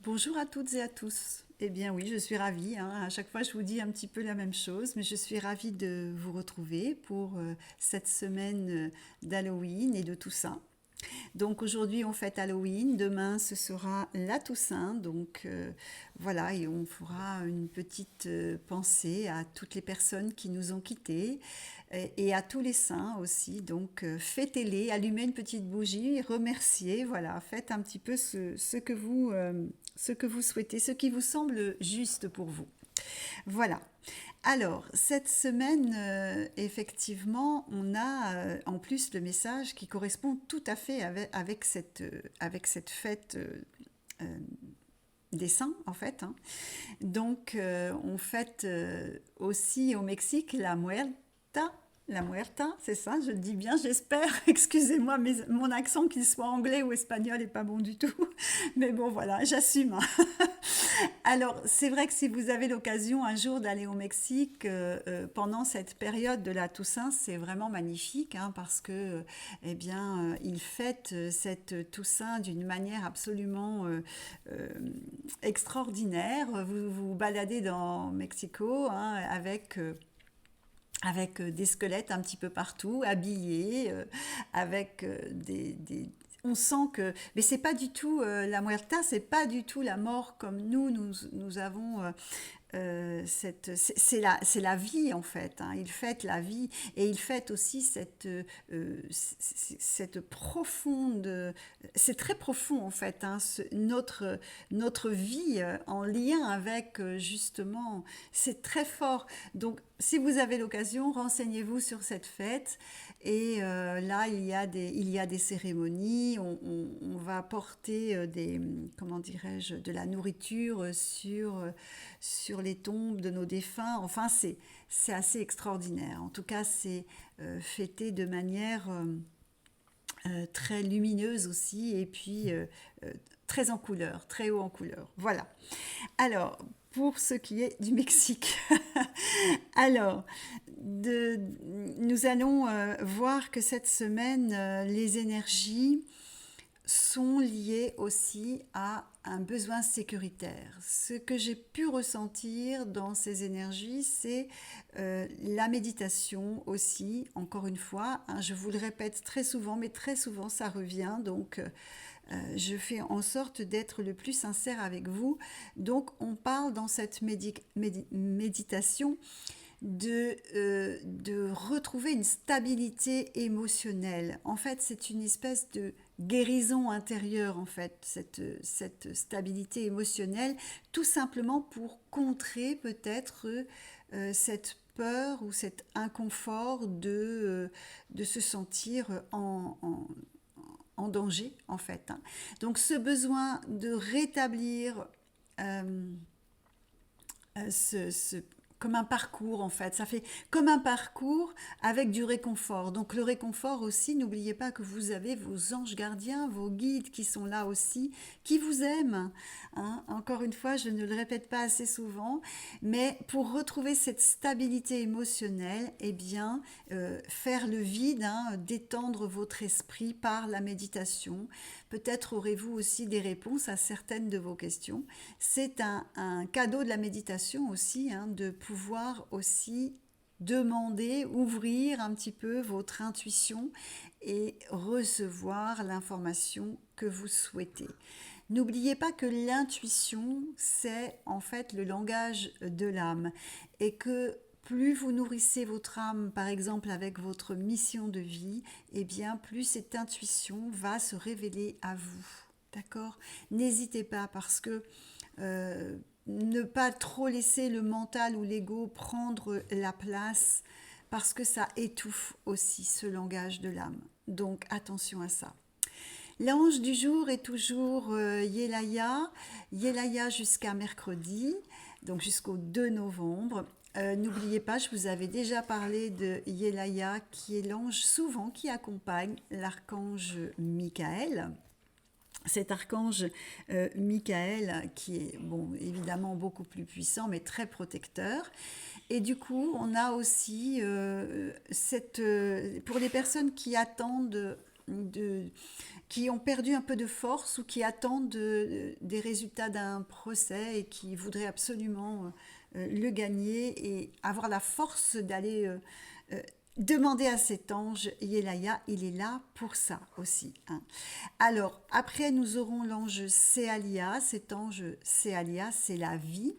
Bonjour à toutes et à tous. Eh bien oui, je suis ravie, hein. À chaque fois, je vous dis un petit peu la même chose, mais je suis ravie de vous retrouver pour cette semaine d'Halloween et de Toussaint. Donc aujourd'hui, on fête Halloween, demain, ce sera la Toussaint. Donc voilà, et on fera une petite pensée à toutes les personnes qui nous ont quittés et à tous les saints aussi. Donc fêtez-les, allumez une petite bougie, remerciez, voilà, faites un petit peu ce que vous souhaitez, ce qui vous semble juste pour vous. Voilà. Alors, cette semaine, effectivement, on a en plus le message qui correspond tout à fait avec cette fête euh, des saints, en fait, hein. Donc, on fête aussi au Mexique la muerta, c'est ça, je le dis bien, j'espère. Excusez-moi, mais mon accent, qu'il soit anglais ou espagnol, est pas bon du tout. Mais bon, voilà, j'assume, hein. Alors, c'est vrai que si vous avez l'occasion un jour d'aller au Mexique pendant cette période de la Toussaint, c'est vraiment magnifique, hein, parce que, eh bien, ils fêtent cette Toussaint d'une manière absolument euh, extraordinaire. Vous vous baladez dans Mexico, hein, avec des squelettes un petit peu partout, habillés, avec on sent que, mais c'est pas du tout la muerta, c'est pas du tout la mort comme nous avons c'est la vie en fait, hein. Il fête la vie et il fête aussi cette profonde, c'est très profond en fait, hein, notre vie en lien avec justement, c'est très fort. Donc si vous avez l'occasion, renseignez-vous sur cette fête et là il y a des cérémonies, on va apporter comment dirais-je, de la nourriture sur les tombes de nos défunts. Enfin, c'est assez extraordinaire. En tout cas, c'est fêté de manière très lumineuse aussi et puis très en couleur, très haut en couleur. Voilà. Alors, pour ce qui est du Mexique. Alors, de, nous allons voir que cette semaine, les énergies sont liées aussi à un besoin sécuritaire. Ce que j'ai pu ressentir dans ces énergies, c'est la méditation aussi, encore une fois, hein, je vous le répète très souvent, mais très souvent ça revient, donc je fais en sorte d'être le plus sincère avec vous. Donc on parle dans cette méditation de retrouver une stabilité émotionnelle. En fait, c'est une espèce de guérison intérieure, en fait, cette stabilité émotionnelle, tout simplement pour contrer peut-être cette peur ou cet inconfort de se sentir en danger, en fait, hein. Donc ce besoin de rétablir euh, ce comme un parcours en fait. Ça fait comme un parcours avec du réconfort. Donc le réconfort aussi, n'oubliez pas que vous avez vos anges gardiens, vos guides qui sont là aussi, qui vous aiment, hein. Encore une fois, je ne le répète pas assez souvent, mais pour retrouver cette stabilité émotionnelle, eh bien, faire le vide, hein, détendre votre esprit par la méditation. Peut-être aurez-vous aussi des réponses à certaines de vos questions. C'est un cadeau de la méditation aussi, hein, de pouvoir aussi demander, ouvrir un petit peu votre intuition et recevoir l'information que vous souhaitez. N'oubliez pas que l'intuition, c'est en fait le langage de l'âme et que plus vous nourrissez votre âme, par exemple avec votre mission de vie, eh bien plus cette intuition va se révéler à vous. D'accord? N'hésitez pas parce que ne pas trop laisser le mental ou l'ego prendre la place parce que ça étouffe aussi ce langage de l'âme. Donc attention à ça. L'ange du jour est toujours Yelaya, Yelaya jusqu'à mercredi, donc jusqu'au 2 novembre. N'oubliez pas, je vous avais déjà parlé de Yelaya, qui est l'ange souvent qui accompagne l'archange Michael. Cet archange Michael, qui est bon, évidemment beaucoup plus puissant, mais très protecteur. Et du coup, on a aussi pour les personnes qui attendent qui ont perdu un peu de force ou qui attendent des résultats d'un procès et qui voudraient absolument le gagner et avoir la force d'aller euh, demander à cet ange Yelaya, il est là pour ça aussi, hein. Alors, après, nous aurons l'ange Céalia. Cet ange Céalia, c'est la vie,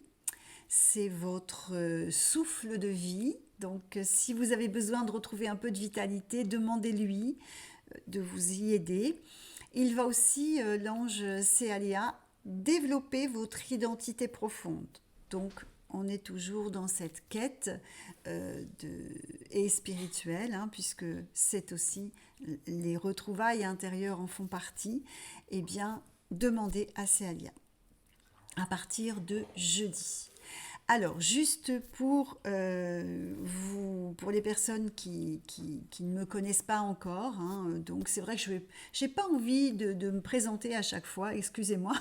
c'est votre souffle de vie. Donc, si vous avez besoin de retrouver un peu de vitalité, demandez-lui de vous y aider. Il va aussi, l'ange Céalia, développer votre identité profonde. Donc, on est toujours dans cette quête et spirituelle, hein, puisque c'est aussi les retrouvailles intérieures en font partie. Eh bien, demandez à Céalia à partir de jeudi. Alors, juste pour les personnes qui ne me connaissent pas encore, hein, donc c'est vrai que je n'ai pas envie de me présenter à chaque fois, excusez-moi.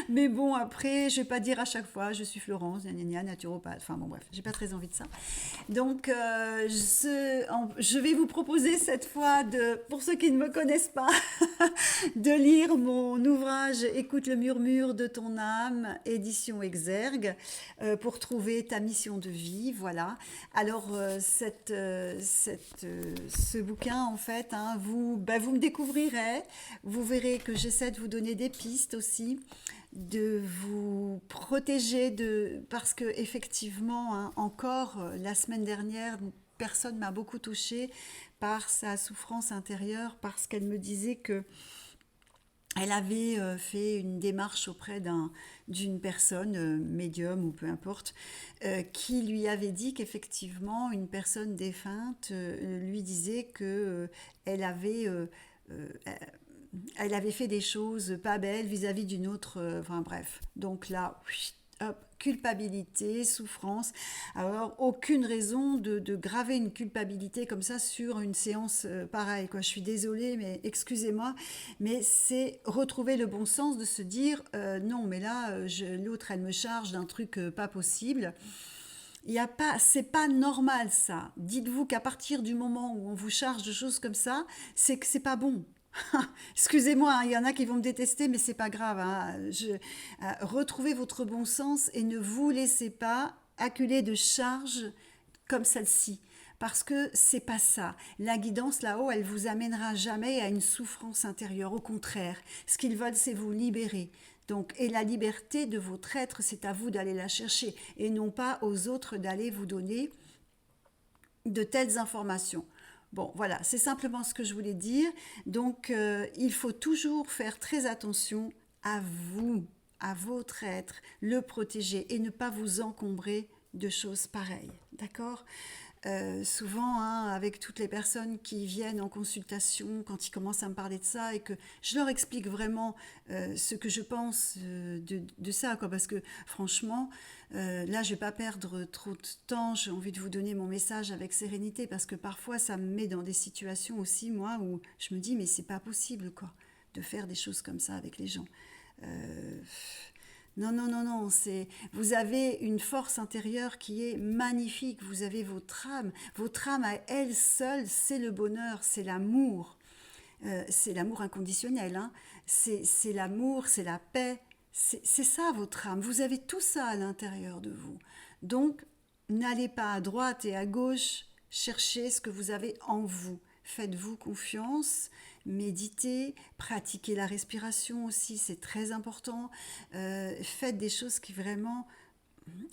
Mais bon, après, je vais pas dire à chaque fois, je suis Florence, gna gna gna, naturopathe. Enfin bon, bref, j'ai pas très envie de ça. Donc, je vais vous proposer cette fois, pour ceux qui ne me connaissent pas, de lire mon ouvrage Écoute le murmure de ton âme, édition Exergue, pour trouver ta mission de vie. Voilà. Alors, ce bouquin, en fait, hein, vous me découvrirez. Vous verrez que j'essaie de vous donner des pistes aussi, de vous protéger parce que effectivement, hein, encore la semaine dernière, une personne m'a beaucoup touchée par sa souffrance intérieure, parce qu'elle me disait que elle avait fait une démarche auprès d'une personne, médium ou peu importe, qui lui avait dit qu'effectivement une personne défunte lui disait que euh, elle avait fait des choses pas belles vis-à-vis d'une autre, enfin bref. Donc là, hop, culpabilité, souffrance. Alors, aucune raison de graver une culpabilité comme ça sur une séance pareille, quoi. Je suis désolée, mais excusez-moi, mais c'est retrouver le bon sens de se dire non, mais là, l'autre, elle me charge d'un truc pas possible. Il y a pas, c'est pas normal ça. Dites-vous qu'à partir du moment où on vous charge de choses comme ça, c'est que c'est pas bon. Excusez-moi, hein, il y en a qui vont me détester, mais c'est pas grave, hein. Retrouvez votre bon sens et ne vous laissez pas acculer de charges comme celle-ci. Parce que c'est pas ça. La guidance là-haut, elle vous amènera jamais à une souffrance intérieure. Au contraire, ce qu'ils veulent, c'est vous libérer. Donc, et la liberté de votre être, c'est à vous d'aller la chercher et non pas aux autres d'aller vous donner de telles informations. Bon, voilà, c'est simplement ce que je voulais dire. Donc, il faut toujours faire très attention à vous, à votre être, le protéger et ne pas vous encombrer de choses pareilles. D'accord ? Souvent, hein, avec toutes les personnes qui viennent en consultation, quand ils commencent à me parler de ça et que je leur explique vraiment ce que je pense de ça, quoi, parce que franchement, là, je vais pas perdre trop de temps, j'ai envie de vous donner mon message avec sérénité, parce que parfois, ça me met dans des situations aussi, moi, où je me dis, mais c'est pas possible, quoi, de faire des choses comme ça avec les gens. Euh, non, non, non, non, vous avez une force intérieure qui est magnifique, vous avez votre âme à elle seule, c'est le bonheur, c'est l'amour inconditionnel, hein. C'est l'amour, c'est la paix, c'est ça votre âme, vous avez tout ça à l'intérieur de vous. Donc, n'allez pas à droite et à gauche chercher ce que vous avez en vous. Faites-vous confiance, méditez, pratiquez la respiration aussi, c'est très important. Faites des choses qui vraiment...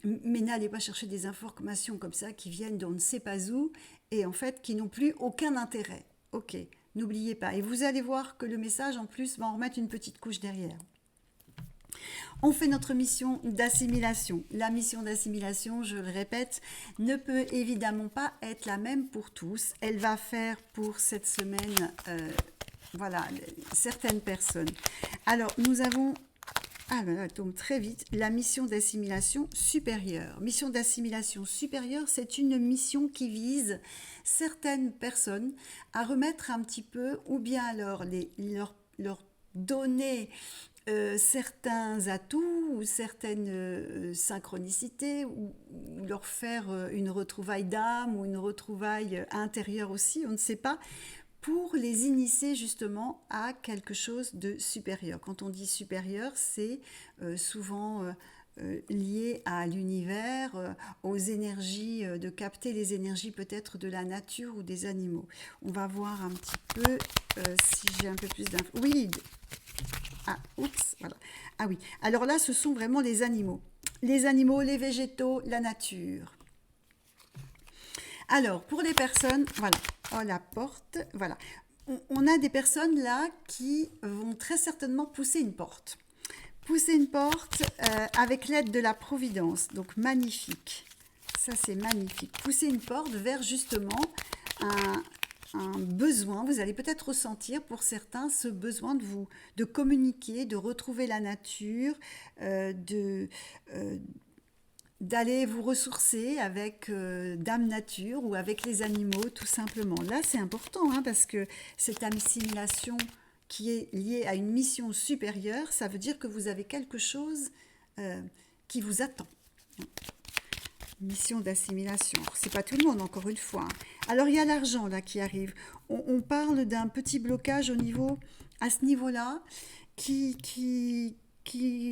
Mais n'allez pas chercher des informations comme ça qui viennent d'on ne sait pas où et en fait qui n'ont plus aucun intérêt. Ok, n'oubliez pas. Et vous allez voir que le message en plus va en remettre une petite couche derrière. On fait notre mission d'assimilation. La mission d'assimilation, je le répète, ne peut évidemment pas être la même pour tous. Elle va faire pour cette semaine, voilà, certaines personnes. Alors, nous avons, elle tombe très vite, la mission d'assimilation supérieure. Mission d'assimilation supérieure, c'est une mission qui vise certaines personnes à remettre un petit peu, ou bien alors leur donner certains atouts ou certaines synchronicités ou leur faire une retrouvaille d'âme ou une retrouvaille intérieure aussi, on ne sait pas, pour les initier justement à quelque chose de supérieur. Quand on dit supérieur, c'est souvent lié à l'univers, aux énergies, de capter les énergies peut-être de la nature ou des animaux. On va voir un petit peu si j'ai un peu plus d'infos. Oui, ah, oups, voilà. Ah oui, alors là, ce sont vraiment les animaux. Les animaux, les végétaux, la nature. Alors, pour les personnes, voilà, oh la porte, voilà. On a des personnes là qui vont très certainement pousser une porte. Pousser une porte avec l'aide de la Providence, donc magnifique. Ça, c'est magnifique. Pousser une porte vers justement un, un besoin. Vous allez peut-être ressentir pour certains ce besoin de communiquer, de retrouver la nature, de d'aller vous ressourcer avec Dame Nature ou avec les animaux tout simplement. Là, c'est important hein, parce que cette assimilation qui est liée à une mission supérieure, ça veut dire que vous avez quelque chose qui vous attend. Mission d'assimilation. C'est pas tout le monde, encore une fois. Alors, il y a l'argent là qui arrive. On parle d'un petit blocage au niveau, à ce niveau-là,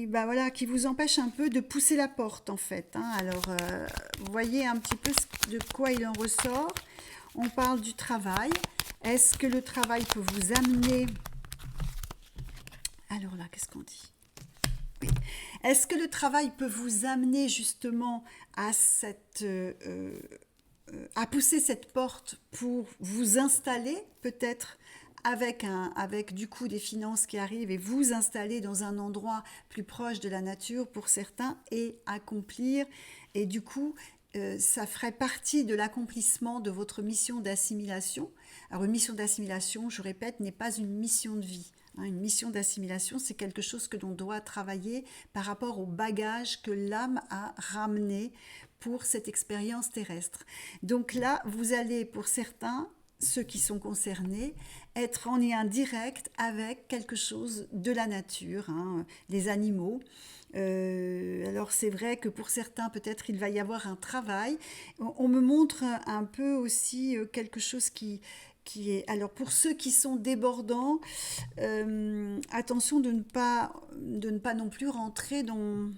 bah voilà, qui vous empêche un peu de pousser la porte, en fait. Hein. Alors, vous voyez un petit peu de quoi il en ressort. On parle du travail. Est-ce que le travail peut vous amener... Alors là, qu'est-ce qu'on dit? Oui. Est-ce que le travail peut vous amener justement à à pousser cette porte pour vous installer peut-être avec du coup des finances qui arrivent et vous installer dans un endroit plus proche de la nature pour certains et accomplir et du coup ça ferait partie de l'accomplissement de votre mission d'assimilation. Alors une mission d'assimilation, je répète, n'est pas une mission de vie. Une mission d'assimilation, c'est quelque chose que l'on doit travailler par rapport au bagage que l'âme a ramené pour cette expérience terrestre. Donc là, vous allez, pour certains, ceux qui sont concernés, être en lien direct avec quelque chose de la nature, hein, les animaux. Alors c'est vrai que pour certains, peut-être il va y avoir un travail. On me montre un peu aussi quelque chose qui est... Alors pour ceux qui sont débordants, attention de ne pas non plus rentrer dans,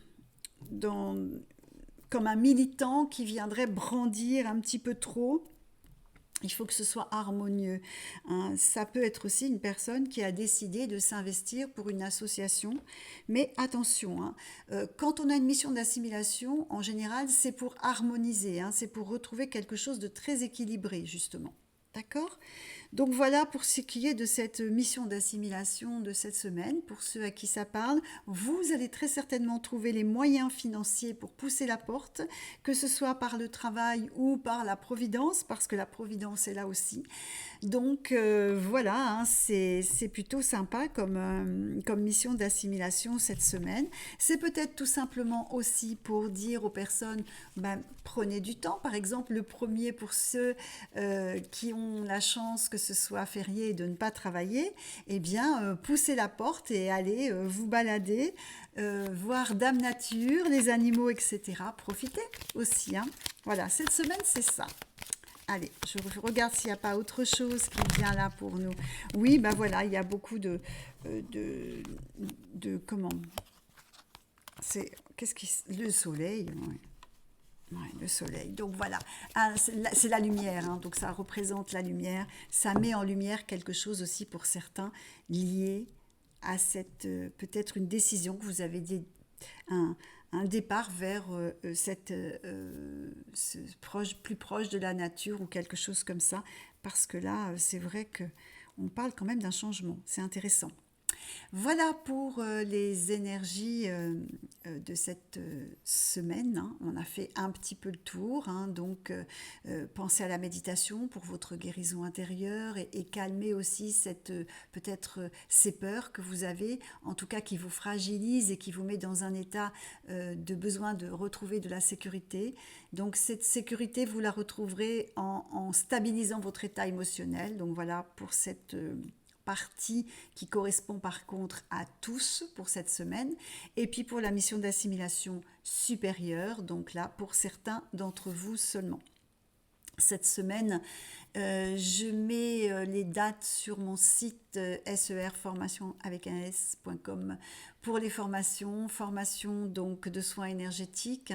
comme un militant qui viendrait brandir un petit peu trop. Il faut que ce soit harmonieux. Hein. Ça peut être aussi une personne qui a décidé de s'investir pour une association. Mais attention, hein, quand on a une mission d'assimilation, en général, c'est pour harmoniser, hein, c'est pour retrouver quelque chose de très équilibré, justement. D'accord ? Donc voilà pour ce qui est de cette mission d'assimilation de cette semaine. Pour ceux à qui ça parle, vous allez très certainement trouver les moyens financiers pour pousser la porte, que ce soit par le travail ou par la providence, parce que la providence est là aussi. Donc voilà, hein, c'est plutôt sympa comme mission d'assimilation cette semaine. C'est peut-être tout simplement aussi pour dire aux personnes, ben, prenez du temps. Par exemple, le premier pour ceux qui ont la chance que ce soit férié et de ne pas travailler, eh bien, poussez la porte et allez vous balader, voir Dame Nature, les animaux, etc. Profitez aussi. Hein. Voilà, cette semaine, c'est ça. Allez, je regarde s'il n'y a pas autre chose qui vient là pour nous. Oui, ben voilà, il y a beaucoup de comment qu'est-ce qui... Le soleil, ouais. Ouais, le soleil. Donc voilà, c'est la lumière, hein, donc ça représente la lumière. Ça met en lumière quelque chose aussi pour certains lié à cette peut-être une décision que vous avez dit, un départ vers plus proche de la nature ou quelque chose comme ça. Parce que là, c'est vrai que on parle quand même d'un changement. C'est intéressant. Voilà pour les énergies de cette semaine. Hein. On a fait un petit peu le tour. Hein. Donc, pensez à la méditation pour votre guérison intérieure et calmer aussi peut-être ces peurs que vous avez, en tout cas qui vous fragilisent et qui vous met dans un état de besoin de retrouver de la sécurité. Donc, cette sécurité, vous la retrouverez en stabilisant votre état émotionnel. Donc, voilà pour cette... partie qui correspond par contre à tous pour cette semaine, et puis pour la mission d'assimilation supérieure, donc là pour certains d'entre vous seulement. cette semaine. Je mets les dates sur mon site serformation avec un s.com pour les formations donc de soins énergétiques,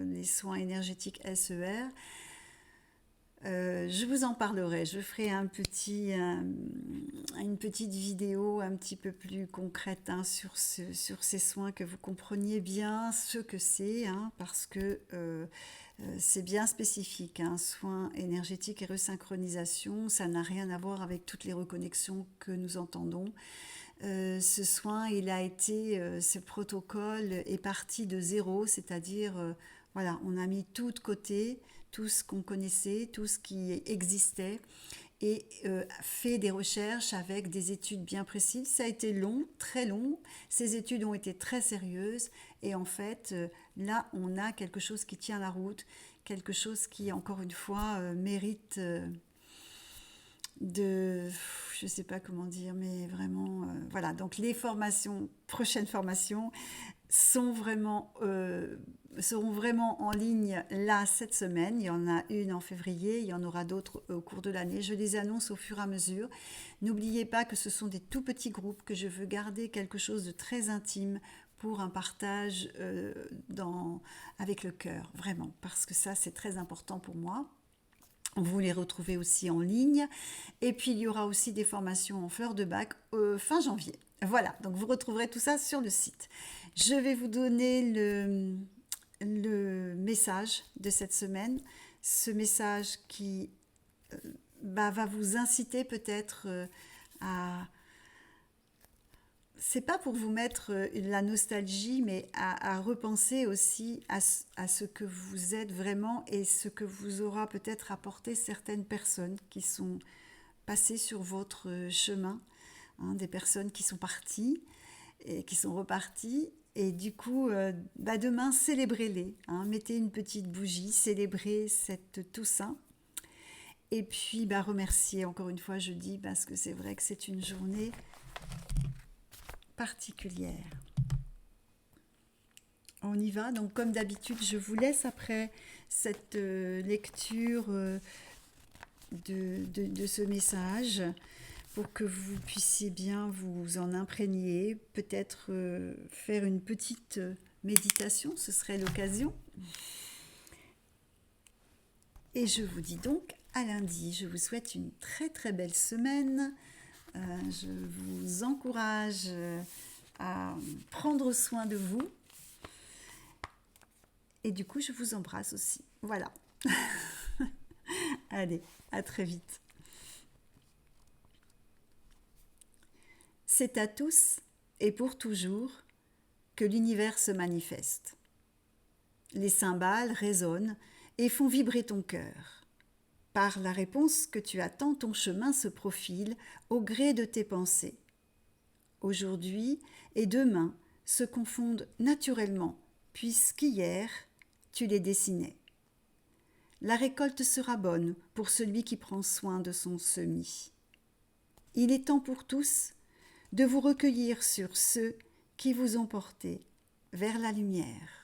les soins énergétiques SER. Je vous en parlerai, je ferai une petite vidéo un petit peu plus concrète sur ces soins, que vous compreniez bien ce que c'est, parce que c'est bien spécifique. Soins énergétiques et resynchronisation, ça n'a rien à voir avec toutes les reconnexions que nous entendons. Ce soin, ce protocole est parti de zéro, c'est-à-dire, voilà, on a mis tout de côté, tout ce qu'on connaissait, tout ce qui existait, et fait des recherches avec des études bien précises. Ça a été long, très long. Ces études ont été très sérieuses, et en fait, là, on a quelque chose qui tient la route, quelque chose qui, encore une fois, mérite je ne sais pas comment dire, mais vraiment, voilà. Donc les prochaines formations seront vraiment en ligne là cette semaine. Il y en a une en février, il y en aura d'autres au cours de l'année. Je les annonce au fur et à mesure. N'oubliez pas que ce sont des tout petits groupes, que je veux garder quelque chose de très intime pour un partage avec le cœur, vraiment, parce que ça c'est très important pour moi. Vous les retrouvez aussi en ligne. Et puis, il y aura aussi des formations en fleurs de bac fin janvier. Voilà, donc vous retrouverez tout ça sur le site. Je vais vous donner le message de cette semaine. Ce message qui va vous inciter peut-être à... C'est pas pour vous mettre la nostalgie, mais à repenser aussi à ce que vous êtes vraiment, et ce que vous aura peut-être apporté certaines personnes qui sont passées sur votre chemin, des personnes qui sont parties et qui sont reparties. Et du coup, demain, célébrez-les. Mettez une petite bougie, célébrez cette Toussaint. Et puis, remerciez encore une fois, je dis, parce que c'est vrai que c'est une journée particulière. On y va. Donc, comme d'habitude, je vous laisse après cette lecture de ce message, pour que vous puissiez bien vous en imprégner, peut-être faire une petite méditation, ce serait l'occasion. Et je vous dis donc à lundi. Je vous souhaite une très très belle semaine. Je vous encourage à prendre soin de vous. Et du coup, je vous embrasse aussi. Voilà. Allez, à très vite. C'est à tous et pour toujours que l'univers se manifeste. Les cymbales résonnent et font vibrer ton cœur. Par la réponse que tu attends, ton chemin se profile au gré de tes pensées. Aujourd'hui et demain se confondent naturellement, puisqu'hier, tu les dessinais. La récolte sera bonne pour celui qui prend soin de son semis. Il est temps pour tous de vous recueillir sur ceux qui vous ont porté vers la lumière.